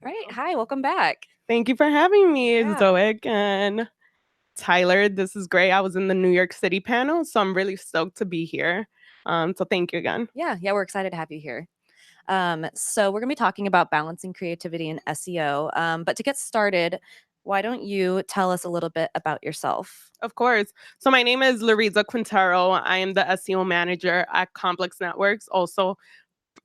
All right. Hi, welcome back. Thank you for having me, Yeah. Zoic and Tyler. This is great. I was in the New York City panel, so I'm really stoked to be here. So thank you again. Yeah, we're excited to have you here. So we're going to be talking about balancing creativity and SEO. But to get started, why don't you tell us a little bit about yourself? Of course. So my name is Lariza Quintero. I am the SEO manager at Complex Networks. Also,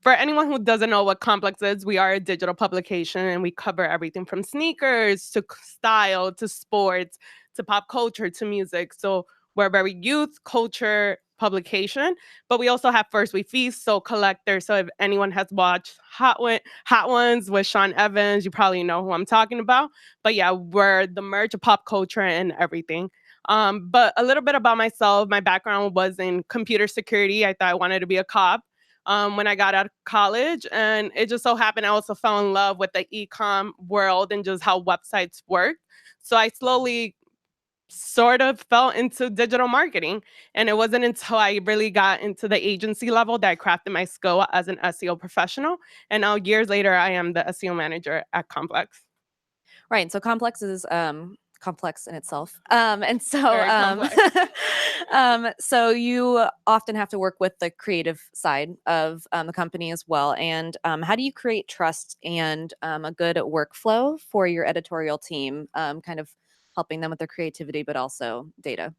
for anyone who doesn't know what Complex is, we are a digital publication and we cover everything from sneakers to style to sports to pop culture to music. So we're a very youth culture publication, but we also have First We Feast, so collectors. So if anyone has watched Hot Ones with Sean Evans, you probably know who I'm talking about. But yeah, we're the merge of pop culture and everything. But a little bit about myself. My background was in computer security. I thought I wanted to be a cop when I got out of college. And it just so happened I also fell in love with the e-com world and just how websites work. So I slowly sort of fell into digital marketing. And it wasn't until I really got into the agency level that I crafted my skill as an SEO professional. And now years later, I am the SEO manager at Complex. Right. So complex is complex in itself. And so Very complex. so you often have to work with the creative side of the company as well. And how do you create trust and a good workflow for your editorial team, kind of helping them with their creativity, but also data?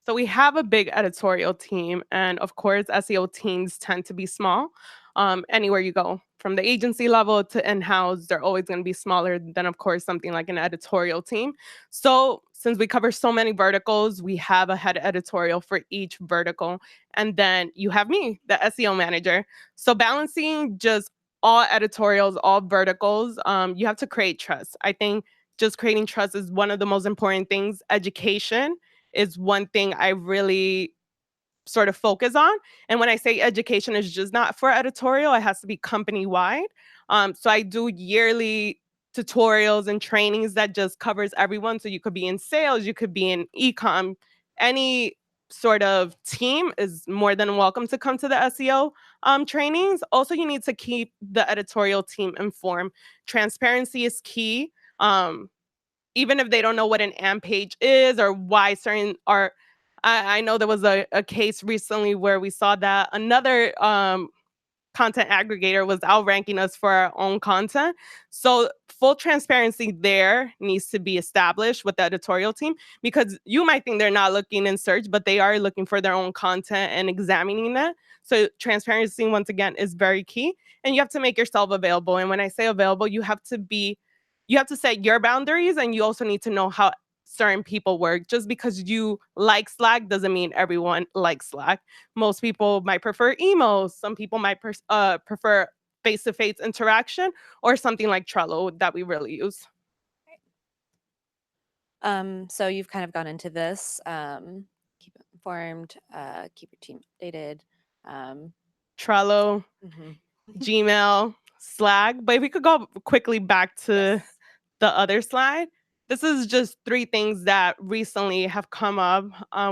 So we have a big editorial team, and of course, SEO teams tend to be small. Anywhere you go, from the agency level to in-house, they're always going to be smaller than, of course, something like an editorial team. So since we cover so many verticals, we have a head editorial for each vertical, and then you have me, the SEO manager. So balancing just all editorials, all verticals, you have to create trust. I think just creating trust is one of the most important things. Education is one thing I really sort of focus on. And when I say education, is just not for editorial, it has to be company wide. So I do yearly tutorials and trainings that just covers everyone. So you could be in sales, you could be in ecom, any sort of team is more than welcome to come to the SEO trainings. Also, you need to keep the editorial team informed. Transparency is key. Even if they don't know what an AMP page is or why certain are. I know there was a case recently where we saw that another content aggregator was outranking us for our own content. So full transparency there needs to be established with the editorial team, because you might think they're not looking in search, but they are looking for their own content and examining that. So transparency, once again, is very key. And you have to make yourself available. And when I say available, you have to set your boundaries, and you also need to know how certain people work. Just because you like Slack doesn't mean everyone likes Slack. Most people might prefer emails. Some people might prefer face-to-face interaction, or something like Trello that we really use. So you've kind of gone into this. Keep it informed, keep your team updated. Um, Trello, mhm. Gmail, Slack. But if we could go quickly back to Yes. the other slide, this is just three things that recently have come up.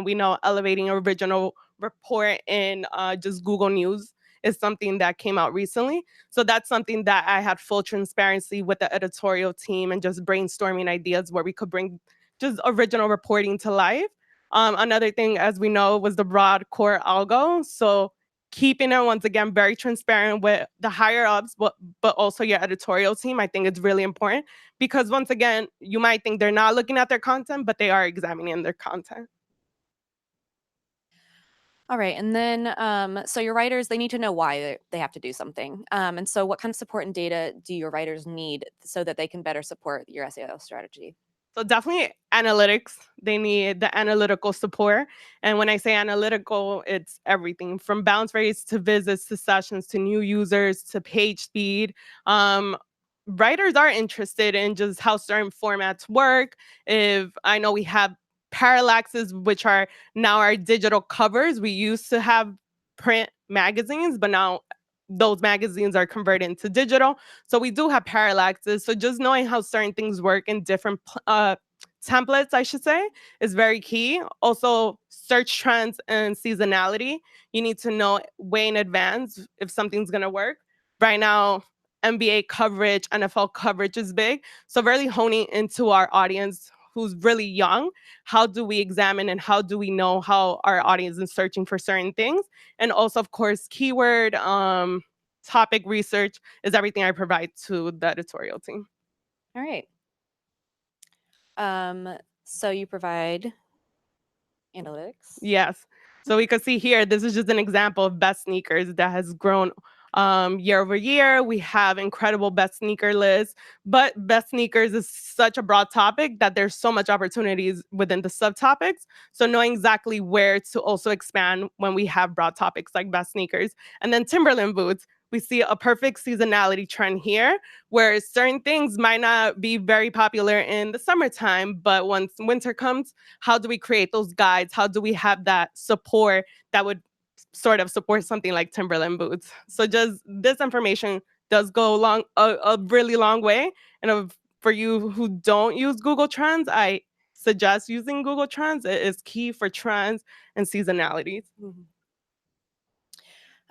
We know elevating original report in just Google News is something that came out recently. So that's something that I had full transparency with the editorial team and just brainstorming ideas where we could bring just original reporting to life. Another thing, as we know, was the broad core algo. So keeping it, once again, very transparent with the higher ups, but also your editorial team. I think it's really important, because once again, you might think they're not looking at their content, but they are examining their content. All right. And then, so your writers, they need to know why they have to do something. And so, what kind of support and data do your writers need so that they can better support your SEO strategy? So definitely analytics. They need the analytical support. And when I say analytical, it's everything from bounce rates to visits to sessions to new users to page speed. Um, Writers are interested in just how certain formats work. If I know we have parallaxes, which are now our digital covers. We used to have print magazines, but now those magazines are converted into digital. So we do have parallaxes. So just knowing how certain things work in different templates, I should say, is very key. Also, search trends and seasonality. You need to know way in advance if something's going to work. Right now, NBA coverage, NFL coverage is big. So really honing into our audience who's really young. How do we examine and how do we know how our audience is searching for certain things? And also, of course, keyword topic research is everything I provide to the editorial team. All right. So you provide analytics. Yes. So we could see here, this is just an example of best sneakers that has grown year over year. We have incredible best sneaker lists, but best sneakers is such a broad topic that there's so much opportunities within the subtopics. So knowing exactly where to also expand when we have broad topics like best sneakers. And then Timberland boots, we see a perfect seasonality trend here where certain things might not be very popular in the summertime, but once winter comes, how do we create those guides? How do we have that support that would sort of support something like Timberland boots? So just this information does go a really long way. And for you who don't use Google Trends, I suggest using Google Trends. It is key for trends and seasonalities. Mhm.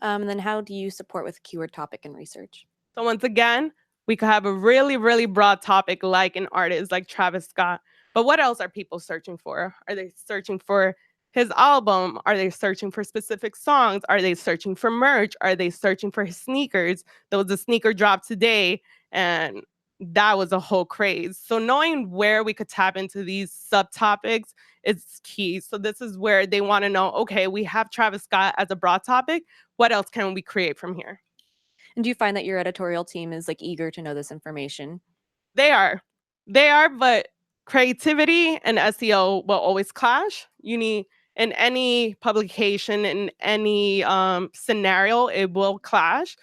And then how do you support with keyword topic and research? So once again, we could have a really, really broad topic like an artist like Travis Scott. But what else are people searching for? Are they searching for his album? Are they searching for specific songs? Are they searching for merch? Are they searching for his sneakers? There was a sneaker drop today, and that was a whole craze. So knowing where we could tap into these subtopics is key. So this is where they want to know, okay, we have Travis Scott as a broad topic. What else can we create from here? And do you find that your editorial team is like eager to know this information? They are. They are, but creativity and SEO will always clash. You need in any publication, in any scenario, it will clash.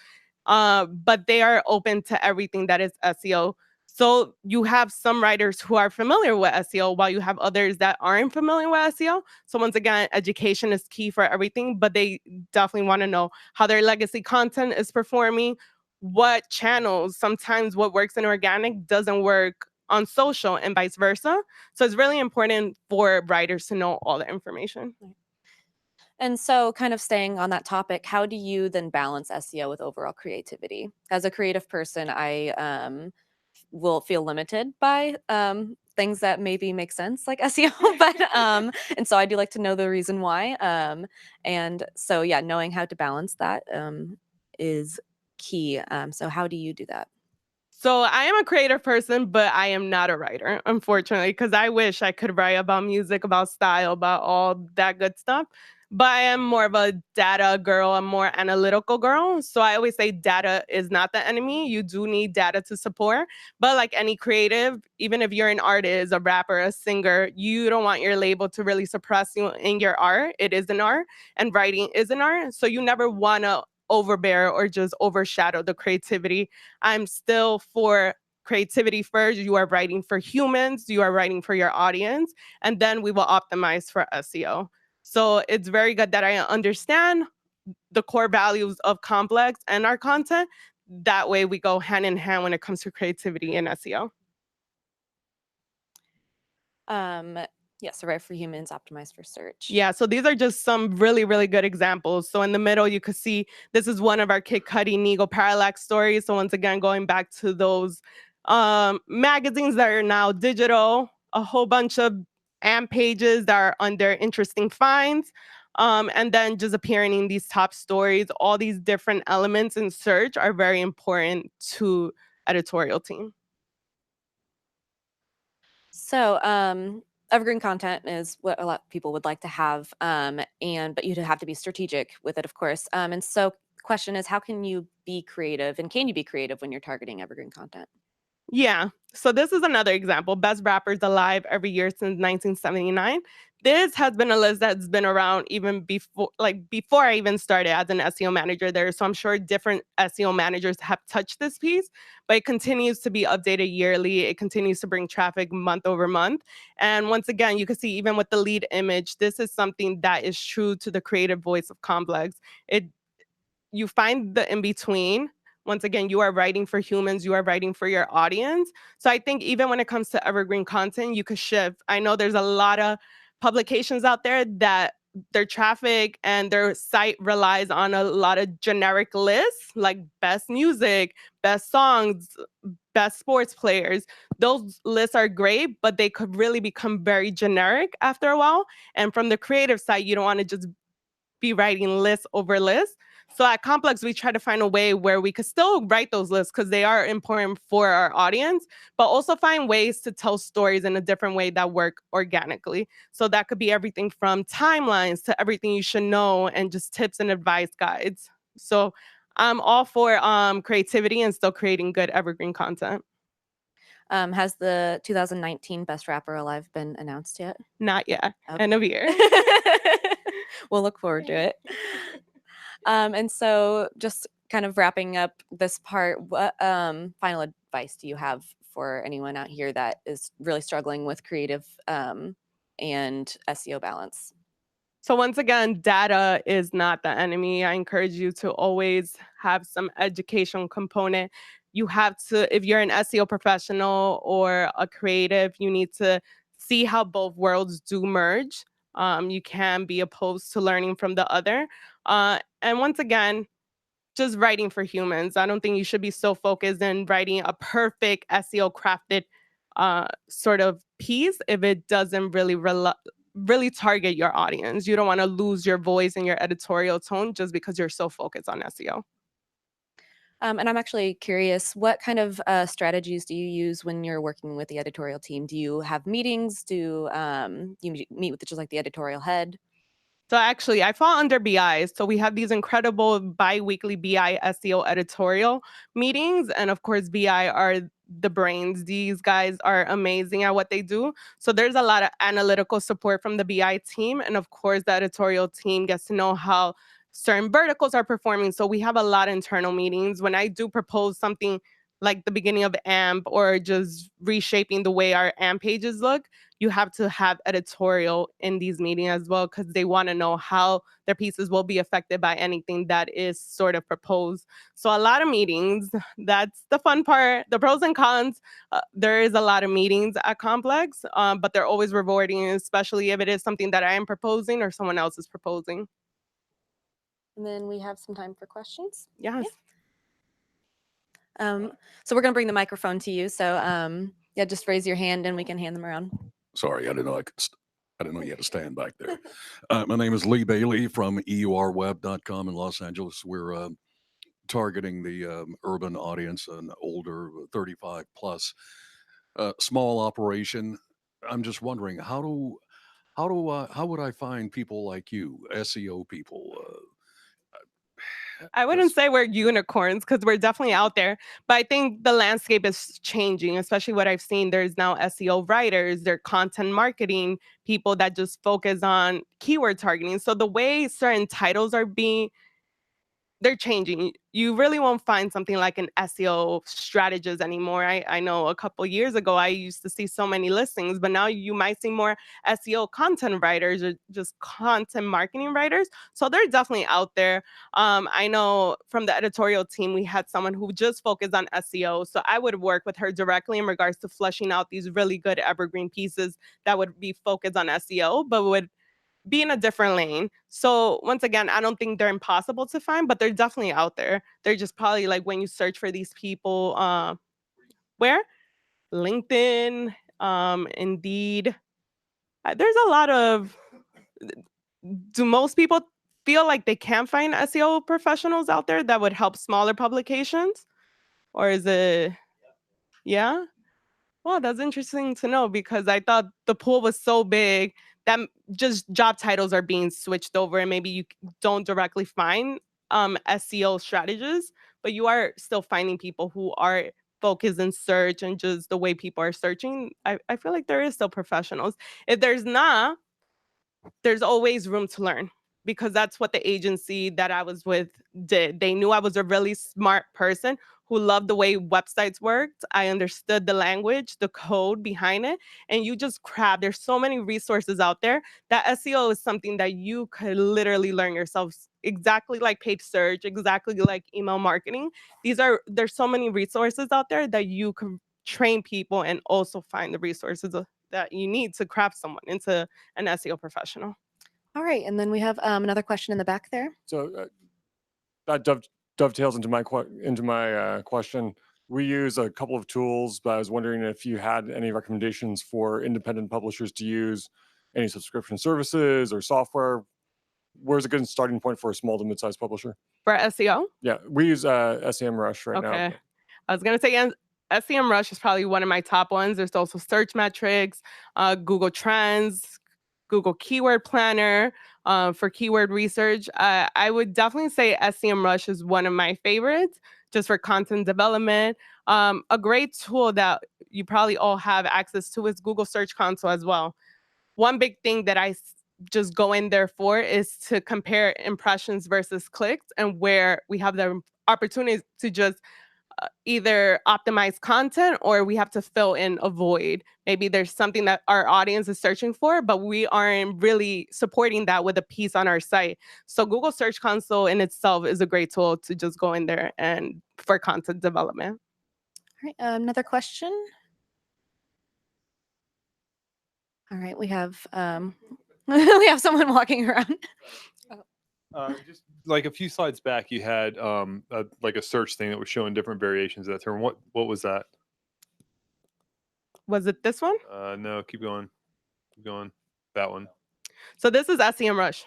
But they are open to everything that is SEO. So you have some writers who are familiar with SEO while you have others that aren't familiar with SEO. So once again, education is key for everything, but they definitely want to know how their legacy content is performing, what channels, sometimes what works in organic doesn't work on social and vice versa. So it's really important for writers to know all the information. And so, kind of staying on that topic, how do you then balance SEO with overall creativity? As a creative person, I will feel limited by things that maybe make sense, like SEO, but and so I do like to know the reason why. And so, yeah, knowing how to balance that is key. So, how do you do that? So I am a creative person, but I am not a writer, unfortunately, because I wish I could write about music, about style, about all that good stuff. But I am more of a data girl, a more analytical girl. So I always say data is not the enemy. You do need data to support. But like any creative, even if you're an artist, a rapper, a singer, you don't want your label to really suppress you in your art. It is an art, and writing is an art. So you never want to overbear or just overshadow the creativity. I'm still for creativity first. You are writing for humans, you are writing for your audience, and then we will optimize for SEO. So it's very good that I understand the core values of Complex and our content. That way we go hand in hand when it comes to creativity and SEO. Um, yeah, so right for humans, optimized for search. Yeah, so these are just some really, really good examples. So in the middle, you could see this is one of our Kid Cudi Nigo Parallax stories. So once again, going back to those magazines that are now digital, a whole bunch of AMP pages that are under interesting finds, and then just appearing in these top stories. All these different elements in search are very important to editorial team. So, evergreen content is what a lot of people would like to have, and but you'd have to be strategic with it, of course. And so, question is, how can you be creative, and can you be creative when you're targeting evergreen content? Yeah. So this is another example. Best rappers alive every year since 1979. This has been a list that's been around even before I even started as an SEO manager there. So I'm sure different SEO managers have touched this piece, but it continues to be updated yearly. It continues to bring traffic month over month. And once again, you can see even with the lead image, this is something that is true to the creative voice of Complex. It You find the in between. Once again, you are writing for humans, you are writing for your audience. So I think even when it comes to evergreen content, you could shift. I know there's a lot of publications out there that their traffic and their site relies on a lot of generic lists like best music, best songs, best sports players. Those lists are great, but they could really become very generic after a while. And from the creative side, you don't want to just be writing list over list. So at Complex, we try to find a way where we could still write those lists because they are important for our audience, but also find ways to tell stories in a different way that work organically. So that could be everything from timelines to everything you should know and just tips and advice guides. So I'm all for creativity and still creating good evergreen content. Has the 2019 Best Rapper Alive been announced yet? Not yet. Okay. End of year. We'll look forward to it. And so just kind of wrapping up this part, what final advice do you have for anyone out here that is really struggling with creative and SEO balance? So once again, data is not the enemy. I encourage you to always have some educational component. You have to, if you're an SEO professional or a creative, you need to see how both worlds do merge. You can be opposed to learning from the other. And once again, just writing for humans. I don't think you should be so focused in writing a perfect SEO crafted sort of piece if it doesn't really target your audience. You don't want to lose your voice and your editorial tone just because you're so focused on SEO. And I'm actually curious, what kind of strategies do you use when you're working with the editorial team? Do you have meetings? Do you meet with just like the editorial head? So actually, I fall under BI. So we have these incredible bi-weekly BI SEO editorial meetings. And of course, BI are the brains. These guys are amazing at what they do. So there's a lot of analytical support from the BI team. And of course, the editorial team gets to know how certain verticals are performing. So we have a lot of internal meetings. When I do propose something like the beginning of AMP or just reshaping the way our AMP pages look, you have to have editorial in these meetings as well because they want to know how their pieces will be affected by anything that is sort of proposed. So a lot of meetings. That's the fun part. The pros and cons. There is a lot of meetings at Complex, but they're always rewarding, especially if it is something that I am proposing or someone else is proposing. And then we have some time for questions. Yes. Yeah. So we're going to bring the microphone to you. So yeah, just raise your hand and we can hand them around. Sorry, I didn't know I didn't know you had to stand back there. My name is Lee Bailey from EURweb.com in Los Angeles. We're targeting the urban audience, an older 35 plus, small operation. I'm just wondering how would I find people like you, SEO people? I wouldn't Yes. say we're unicorns because we're definitely out there, but I think the landscape is changing, especially what I've seen. There's now SEO writers, there are content marketing people that just focus on keyword targeting. So the way certain titles are being they're changing. You really won't find something like an SEO strategist anymore. I know a couple years ago I used to see so many listings, but now you might see more SEO content writers or just content marketing writers. So they're definitely out there. I know from the editorial team we had someone who just focused on SEO. So I would work with her directly in regards to fleshing out these really good evergreen pieces that would be focused on SEO, but would be in a different lane. So once again, I don't think they're impossible to find, but they're definitely out there. They're just probably like when you search for these people, where? LinkedIn, Indeed. There's a lot of do most people feel like they can find SEO professionals out there that would help smaller publications? Or is it yeah? Well, that's interesting to know because I thought the pool was so big that just job titles are being switched over and maybe you don't directly find SEO strategists, but you are still finding people who are focused in search and just the way people are searching. I feel like there is still professionals. If there's not, there's always room to learn because that's what the agency that I was with did. They knew I was a really smart person who loved the way websites worked. I understood the language, the code behind it, and you just crab. There's so many resources out there that SEO is something that you could literally learn yourself exactly like paid search, exactly like email marketing. There's so many resources out there that you can train people and also find the resources that you need to craft someone into an SEO professional. All right, and then we have another question in the back there. So that dovetails into my question. We use a couple of tools, but I was wondering if you had any recommendations for independent publishers to use, any subscription services or software. Where's a good starting point for a small to mid-sized publisher? For SEO? Yeah, we use SEMrush right now. Okay. I was gonna say SEMrush is probably one of my top ones. There's also Search Metrics, Google Trends, Google Keyword Planner for keyword research. I would definitely say SEMrush is one of my favorites just for content development. A great tool that you probably all have access to is Google Search Console as well. One big thing that just go in there for is to compare impressions versus clicks, and where we have the opportunity to just either optimize content or we have to fill in a void. Maybe there's something that our audience is searching for, but we aren't really supporting that with a piece on our site. So Google Search Console in itself is a great tool to just go in there and for content development. All right, another question. All right, we have we have someone walking around. Just like a few slides back, you had like a search thing that was showing different variations of that term. What was that? Was it this one? No, keep going. Keep going. That one. So this is SEMrush.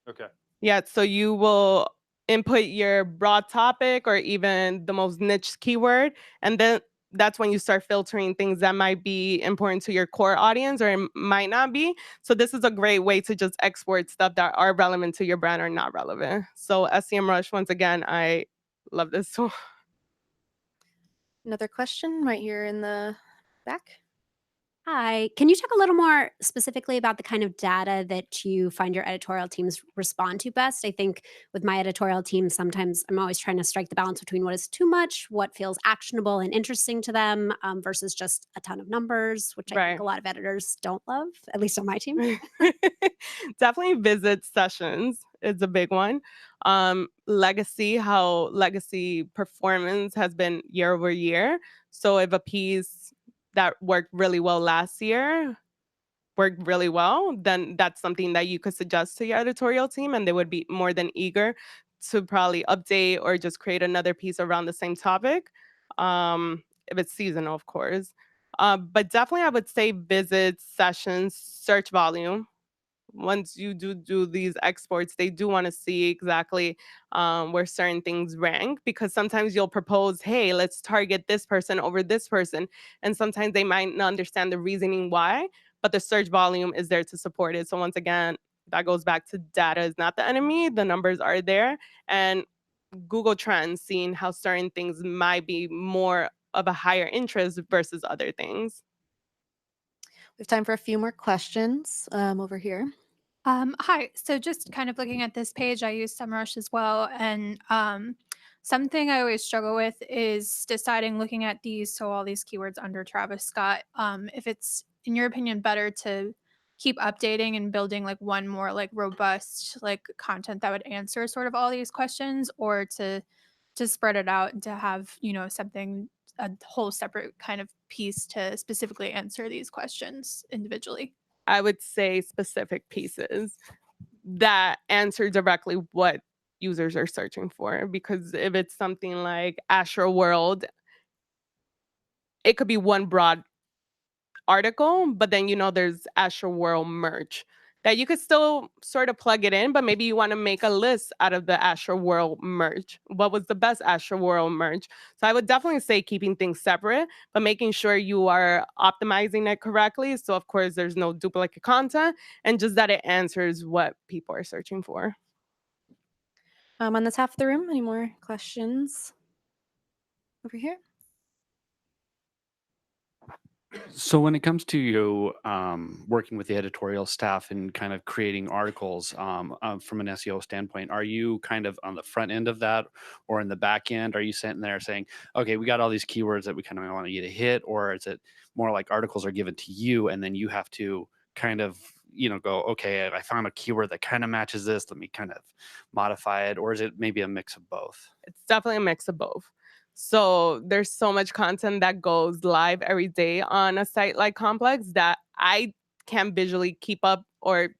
Okay. Yeah, so you will input your broad topic or even the most niche keyword, and then that's when you start filtering things that might be important to your core audience or it might not be. So this is a great way to just export stuff that are relevant to your brand or not relevant. So SEMrush, once again, I love this tool. Another question right here in the back. Hi, can you talk a little more specifically about the kind of data that you find your editorial teams respond to best? I think with my editorial team, sometimes I'm always trying to strike the balance between what is too much, what feels actionable and interesting to them, versus just a ton of numbers, which I think a lot of editors don't love, at least on my team. Definitely visit sessions is a big one. Legacy, how legacy performance has been year over year. So if a piece that worked really well last year worked really well, then that's something that you could suggest to your editorial team, and they would be more than eager to probably update or just create another piece around the same topic, if it's seasonal, of course. But definitely I would say visits, sessions, search volume. Once you do these exports, they do want to see exactly where certain things rank, because sometimes you'll propose, hey, let's target this person over this person. And sometimes they might not understand the reasoning why, but the search volume is there to support it. So once again, that goes back to data is not the enemy. The numbers are there. And Google Trends, seeing how certain things might be more of a higher interest versus other things. We have time for a few more questions over here. Hi. So just kind of looking at this page, I use SEMrush as well. And something I always struggle with is deciding, looking at these, so all these keywords under Travis Scott, if it's, in your opinion, better to keep updating and building like one more like robust like content that would answer sort of all these questions, or to spread it out and to have, something, a whole separate kind of piece to specifically answer these questions individually. I would say specific pieces that answer directly what users are searching for. Because if it's something like Astro World, it could be one broad article, but then there's Astro World merch that you could still sort of plug it in, but maybe you want to make a list out of the Astro World merch. What was the best Astro World merch? So I would definitely say keeping things separate, but making sure you are optimizing it correctly. So of course there's no duplicate content, and just that it answers what people are searching for. On this half of the room, any more questions? Over here. So when it comes to you working with the editorial staff and kind of creating articles from an SEO standpoint, are you kind of on the front end of that or in the back end? Are you sitting there saying, okay, we got all these keywords that we kind of want you to hit, or is it more like articles are given to you and then you have to kind of go, okay, I found a keyword that kind of matches this, let me kind of modify it, or is it maybe a mix of both? It's definitely a mix of both. So there's so much content that goes live every day on a site like Complex that I can't visually keep up or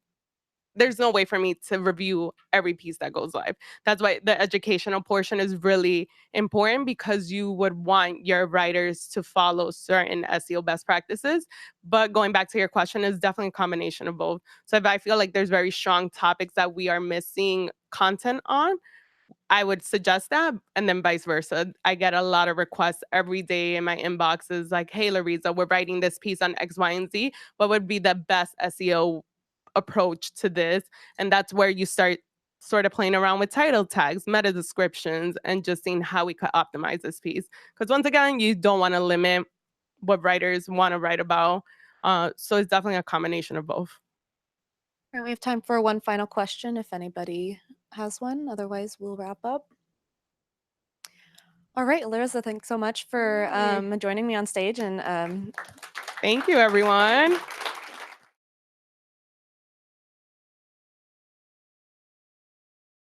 there's no way for me to review every piece that goes live. That's why the educational portion is really important, because you would want your writers to follow certain SEO best practices. But going back to your question, is definitely a combination of both. So if I feel like there's very strong topics that we are missing content on, I would suggest that, and then vice versa. I get a lot of requests every day in my inboxes like, hey, Lariza, we're writing this piece on X, Y, and Z. What would be the best SEO approach to this? And that's where you start sort of playing around with title tags, meta descriptions, and just seeing how we could optimize this piece. Because once again, you don't want to limit what writers want to write about. So it's definitely a combination of both. All right, we have time for one final question if anybody has one. Otherwise, we'll wrap up. All right, Lariza, thanks so much for joining me on stage. And Thank you, everyone.